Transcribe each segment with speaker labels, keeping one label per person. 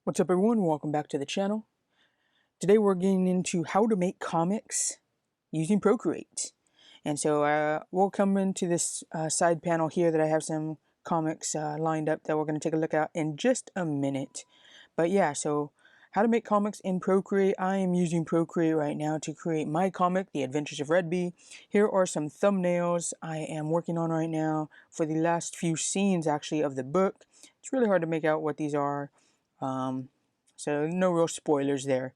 Speaker 1: What's up everyone, welcome back to the channel. Today we're getting into how to make comics using Procreate. And so we'll come into this side panel here that I have some comics lined up that we're going to take a look at in just a minute. But yeah, so how to make comics in Procreate. I am using Procreate right now to create my comic, The Adventures of Red Bee. Here are some thumbnails I am working on right now for the last few scenes actually of the book. It's really hard to make out what these are. So no real spoilers there.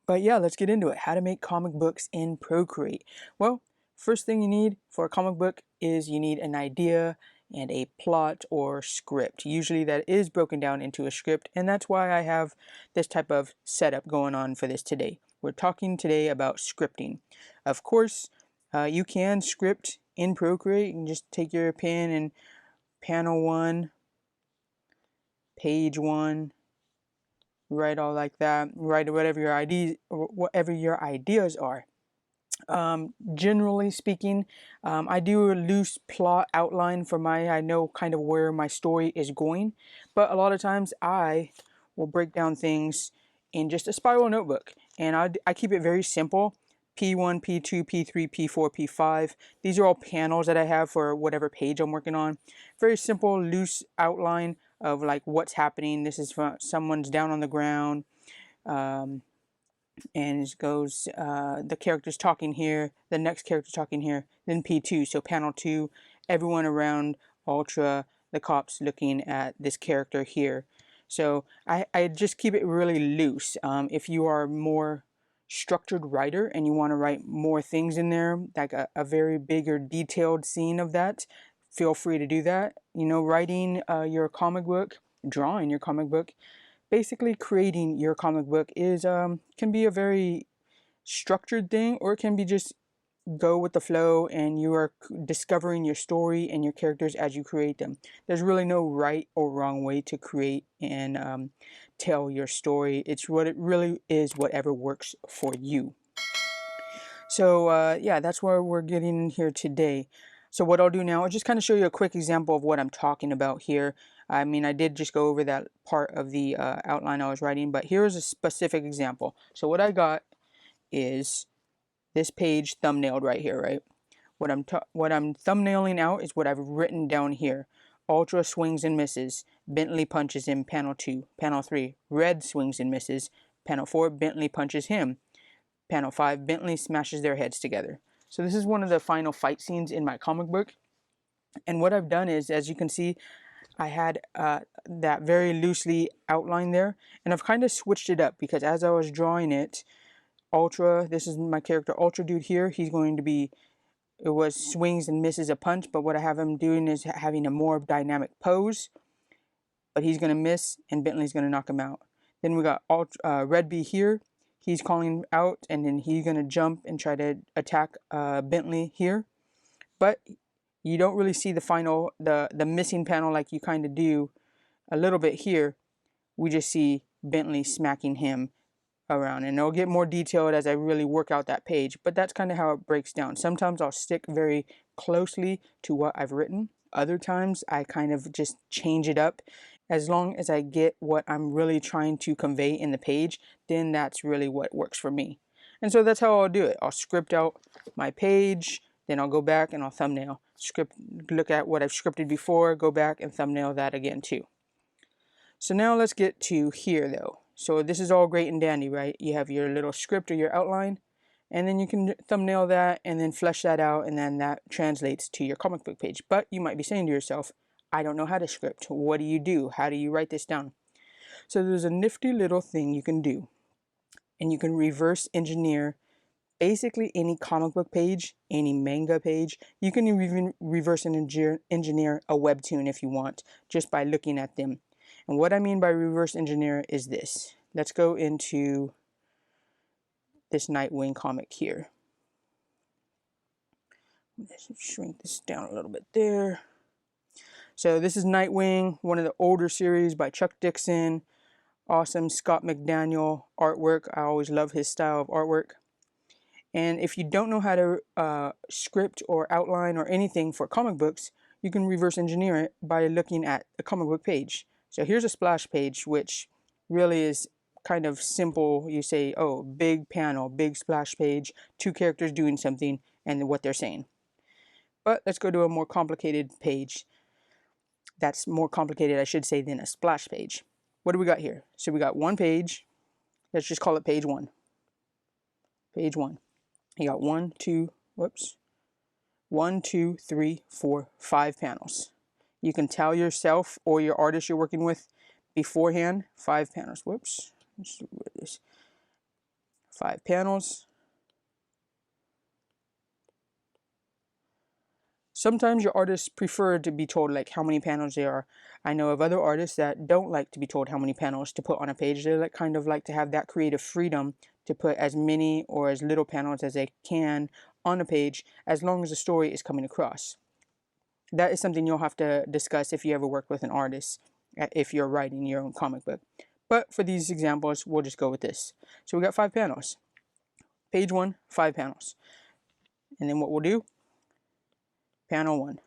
Speaker 1: But yeah, let's get into it. How to make comic books in Procreate. Well, first thing you need for a comic book is you need an idea and a plot or script. Usually that is broken down into a script, and that's why I have this type of setup going on for this today. We're talking today about scripting. Of course, you can script in Procreate. You can just take your pen and panel 1, page 1, write all like that, write whatever your ideas are. Generally speaking, I do a loose plot outline for I know kind of where my story is going, but a lot of times I will break down things in just a spiral notebook, and I keep it very simple. P1, P2, P3, P4, P5. These are all panels that I have for whatever page I'm working on. Very simple, loose outline of like what's happening. This is from someone's down on the ground, and it goes the character's talking here, the next character's talking here, then P2, so panel 2, everyone around Ultra, the cops looking at this character here. So I just keep it really loose. If you are more structured writer and you want to write more things in there, like a very big or detailed scene of that, feel free to do that. You know, writing your comic book, drawing your comic book, basically creating your comic book is can be a very structured thing, or it can be just go with the flow and you are discovering your story and your characters as you create them. There's really no right or wrong way to create and tell your story. It's what it really is, whatever works for you. So yeah, that's where we're getting in here today. So what I'll do now is just kind of show you a quick example of what I'm talking about here. I mean, I did just go over that part of the outline I was writing, but here's a specific example. So what I got is this page thumbnailed right here, right? What I'm thumbnailing out is what I've written down here. Ultra swings and misses. Bentley punches him, panel 2. Panel 3, Red swings and misses. Panel 4, Bentley punches him. Panel 5, Bentley smashes their heads together. So this is one of the final fight scenes in my comic book. And what I've done is, as you can see, I had that very loosely outlined there. And I've kind of switched it up because as I was drawing it, Ultra, this is my character Ultra dude here, he's going to be, it was swings and misses a punch, but what I have him doing is having a more dynamic pose, but he's going to miss and Bentley's going to knock him out. Then we got Red Bee here, he's calling out and then he's going to jump and try to attack Bentley here, but you don't really see the final, the missing panel like you kind of do a little bit here. We just see Bentley smacking him around, and it'll get more detailed as I really work out that page, but that's kind of how it breaks down. Sometimes I'll stick very closely to what I've written. Other times I kind of just change it up. As long as I get what I'm really trying to convey in the page, then that's really what works for me. And so that's how I'll do it. I'll script out my page, then I'll go back and I'll thumbnail. Look at what I've scripted before, go back and thumbnail that again too. So now let's get to here though. So this is all great and dandy, right? You have your little script or your outline, and then you can thumbnail that and then flesh that out, and then that translates to your comic book page. But you might be saying to yourself, I don't know how to script. What do you do? How do you write this down? So there's a nifty little thing you can do, and you can reverse engineer basically any comic book page, any manga page. You can even reverse engineer a webtoon if you want, just by looking at them. And what I mean by reverse engineer is this. Let's go into this Nightwing comic here. Let's shrink this down a little bit there. So this is Nightwing, one of the older series by Chuck Dixon. Awesome Scott McDaniel artwork. I always love his style of artwork. And if you don't know how to script or outline or anything for comic books, you can reverse engineer it by looking at a comic book page. So here's a splash page, which really is kind of simple. You say, oh, big panel, big splash page, two characters doing something, and what they're saying. But let's go to a more complicated page. That's more complicated, I should say, than a splash page. What do we got here? So we got one page. Let's just call it page one. Page one. You got 1, 2, 3, 4, 5 panels. You can tell yourself or your artist you're working with beforehand, 5 panels. Let's see what it is. 5 panels. Sometimes your artists prefer to be told like how many panels there are. I know of other artists that don't like to be told how many panels to put on a page. They kind of like to have that creative freedom to put as many or as little panels as they can on a page, as long as the story is coming across. That is something you'll have to discuss if you ever work with an artist, if you're writing your own comic book. But for these examples, we'll just go with this. So we got 5 panels. Page 1, 5 panels. And then what we'll do, panel 1.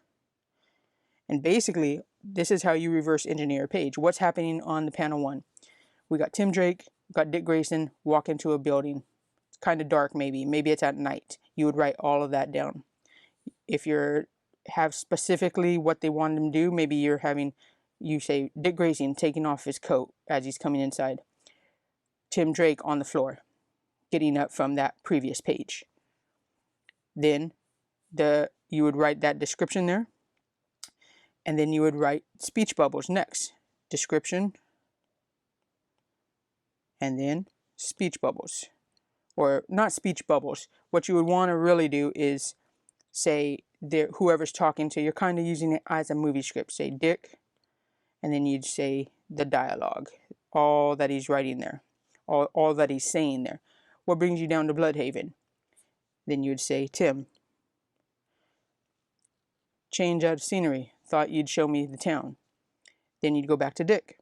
Speaker 1: And basically, this is how you reverse engineer a page. What's happening on the panel 1? We got Tim Drake, got Dick Grayson walk into a building. It's kind of dark maybe. Maybe it's at night. You would write all of that down. If you have specifically what they want them to do, maybe you say Dick Grayson taking off his coat as he's coming inside. Tim Drake on the floor, getting up from that previous page. Then you would write that description there. And then you would write speech bubbles next. Description. And then speech bubbles. Or not speech bubbles. What you would want to really do is say whoever's talking to, you're kind of using it as a movie script. Say Dick. And then you'd say the dialogue. All that he's writing there. All that he's saying there. What brings you down to Bloodhaven? Then you'd say Tim. Change out of scenery. Thought you'd show me the town. Then you'd go back to Dick.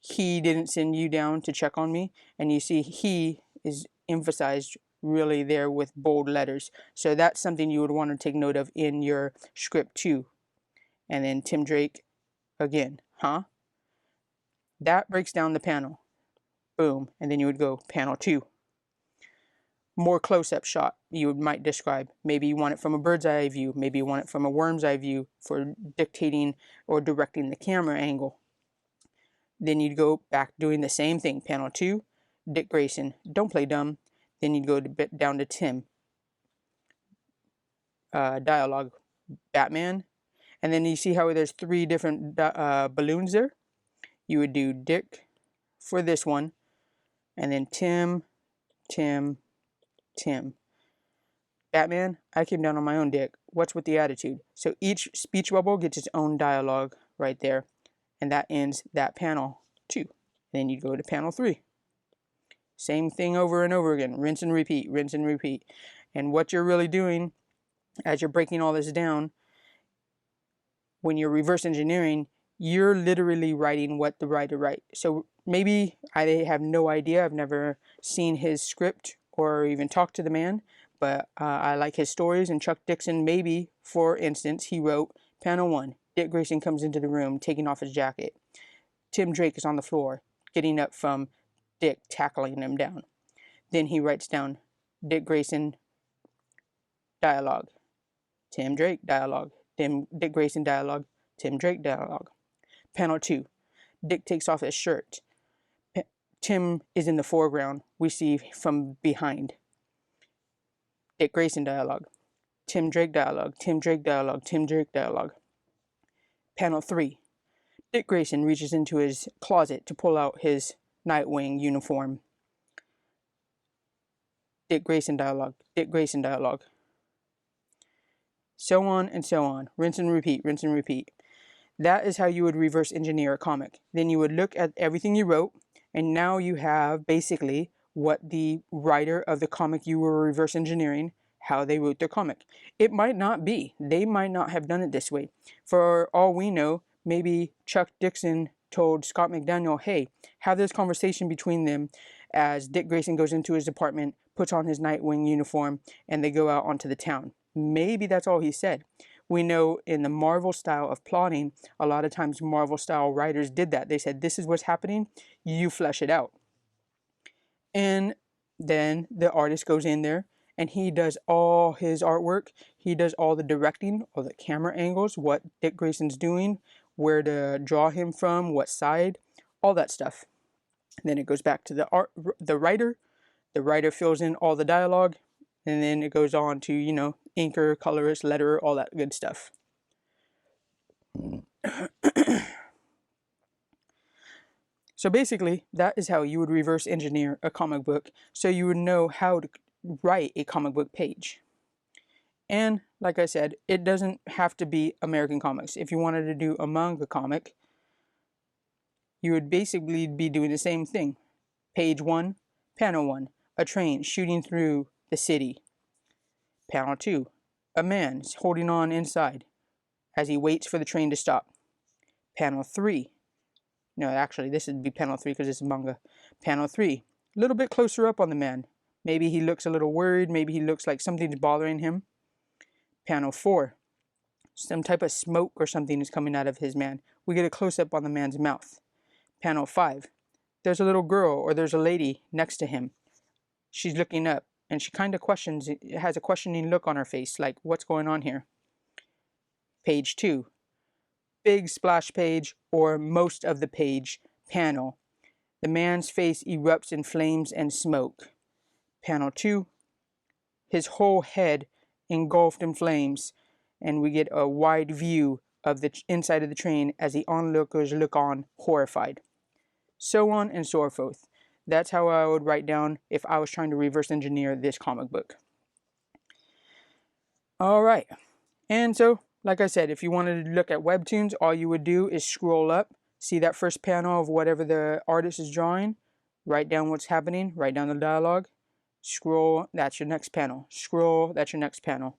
Speaker 1: He didn't send you down to check on me. And you see he is emphasized really there with bold letters. So that's something you would want to take note of in your script too. And then Tim Drake again. Huh? That breaks down the panel. Boom. And then you would go panel 2. More close-up shot you might describe. Maybe you want it from a bird's eye view. Maybe you want it from a worm's eye view for dictating or directing the camera angle. Then you'd go back doing the same thing. Panel 2, Dick Grayson. Don't play dumb. Then you'd go down to Tim. Dialogue. Batman. And then you see how there's 3 different balloons there? You would do Dick for this one. And then Tim, Tim, Tim. Batman, I came down on my own dick. What's with the attitude? So each speech bubble gets its own dialogue right there. And that ends that panel 2. Then you go to panel 3. Same thing over and over again. Rinse and repeat, rinse and repeat. And what you're really doing as you're breaking all this down, when you're reverse engineering, you're literally writing what the writer writes. So maybe I have no idea. I've never seen his script or even talked to the man, but I like his stories. And Chuck Dixon, maybe, for instance, he wrote panel 1. Dick Grayson comes into the room, taking off his jacket. Tim Drake is on the floor, getting up from Dick, tackling him down. Then he writes down Dick Grayson dialogue. Tim Drake dialogue. Dick Grayson dialogue. Tim Drake dialogue. Panel 2. Dick takes off his shirt. Tim is in the foreground. We see from behind. Dick Grayson dialogue. Tim Drake dialogue. Tim Drake dialogue. Tim Drake dialogue. Panel 3. Dick Grayson reaches into his closet to pull out his Nightwing uniform. Dick Grayson dialogue. Dick Grayson dialogue. So on and so on. Rinse and repeat. Rinse and repeat. That is how you would reverse engineer a comic. Then you would look at everything you wrote, and now you have basically what the writer of the comic you were reverse engineering, how they wrote their comic. It might not be. They might not have done it this way. For all we know, maybe Chuck Dixon told Scott McDaniel, hey, have this conversation between them as Dick Grayson goes into his apartment, puts on his Nightwing uniform, and they go out onto the town. Maybe that's all he said. We know in the Marvel style of plotting, a lot of times Marvel style writers did that. They said, this is what's happening, you flesh it out. And then the artist goes in there and he does all his artwork. He does all the directing, all the camera angles, what Dick Grayson's doing, where to draw him from, what side, all that stuff. Then it goes back to the writer. The writer fills in all the dialogue, and then it goes on to, you know, inker, colorist, letterer, all that good stuff. So basically, that is how you would reverse engineer a comic book, so you would know how to write a comic book page. And like I said, it doesn't have to be American comics. If you wanted to do a manga comic, you would basically be doing the same thing. Page 1, panel 1, a train shooting through the city. Panel 2, a man holding on inside as he waits for the train to stop. Panel 3, no, actually this would be panel 3 because it's manga. Panel 3, a little bit closer up on the man. Maybe he looks a little worried, maybe he looks like something's bothering him. Panel 4, some type of smoke or something is coming out of his man. We get a close-up on the man's mouth. Panel 5, there's a little girl or there's a lady next to him. She's looking up and she kind of questions, has a questioning look on her face, like, what's going on here? Page 2, big splash page or most of the page panel. The man's face erupts in flames and smoke. Panel 2, his whole head engulfed in flames, and we get a wide view of the inside of the train as the onlookers look on horrified. So on and so forth. That's how I would write down if I was trying to reverse engineer this comic book. Alright, and so like I said, if you wanted to look at webtoons, all you would do is scroll up, see that first panel of whatever the artist is drawing, write down what's happening, write down the dialogue, scroll, that's your next panel, scroll, that's your next panel.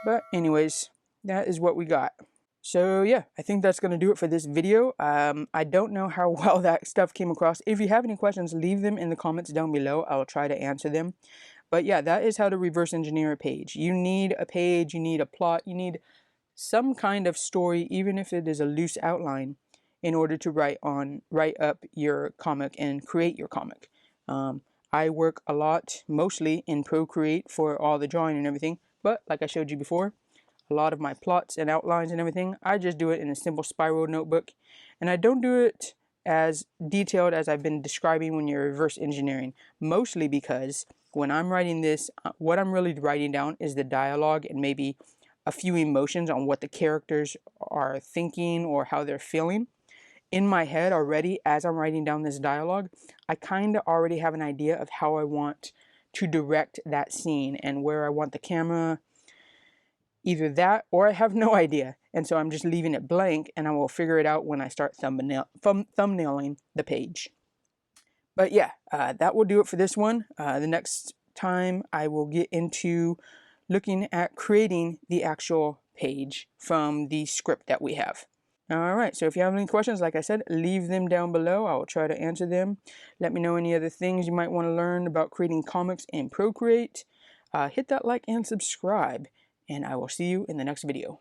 Speaker 1: But anyways, that is what we got. So yeah, I think that's going to do it for this video. I don't know how well that stuff came across. If you have any questions, leave them in the comments down below. I'll try to answer them. But yeah, that is how to reverse engineer a page. You need a page, you need a plot, you need some kind of story, even if it is a loose outline, in order to write up your comic and create your comic. I work a lot, mostly in Procreate for all the drawing and everything. But like I showed you before, a lot of my plots and outlines and everything, I just do it in a simple spiral notebook. And I don't do it as detailed as I've been describing when you're reverse engineering. Mostly because when I'm writing this, what I'm really writing down is the dialogue and maybe a few emotions on what the characters are thinking or how they're feeling. In my head already, as I'm writing down this dialogue, I kind of already have an idea of how I want to direct that scene and where I want the camera. Either that or I have no idea. And so I'm just leaving it blank and I will figure it out when I start thumbnailing the page. But yeah, that will do it for this one. The next time I will get into looking at creating the actual page from the script that we have. Alright, so if you have any questions, like I said, leave them down below. I will try to answer them. Let me know any other things you might want to learn about creating comics in Procreate. Hit that like and subscribe, and I will see you in the next video.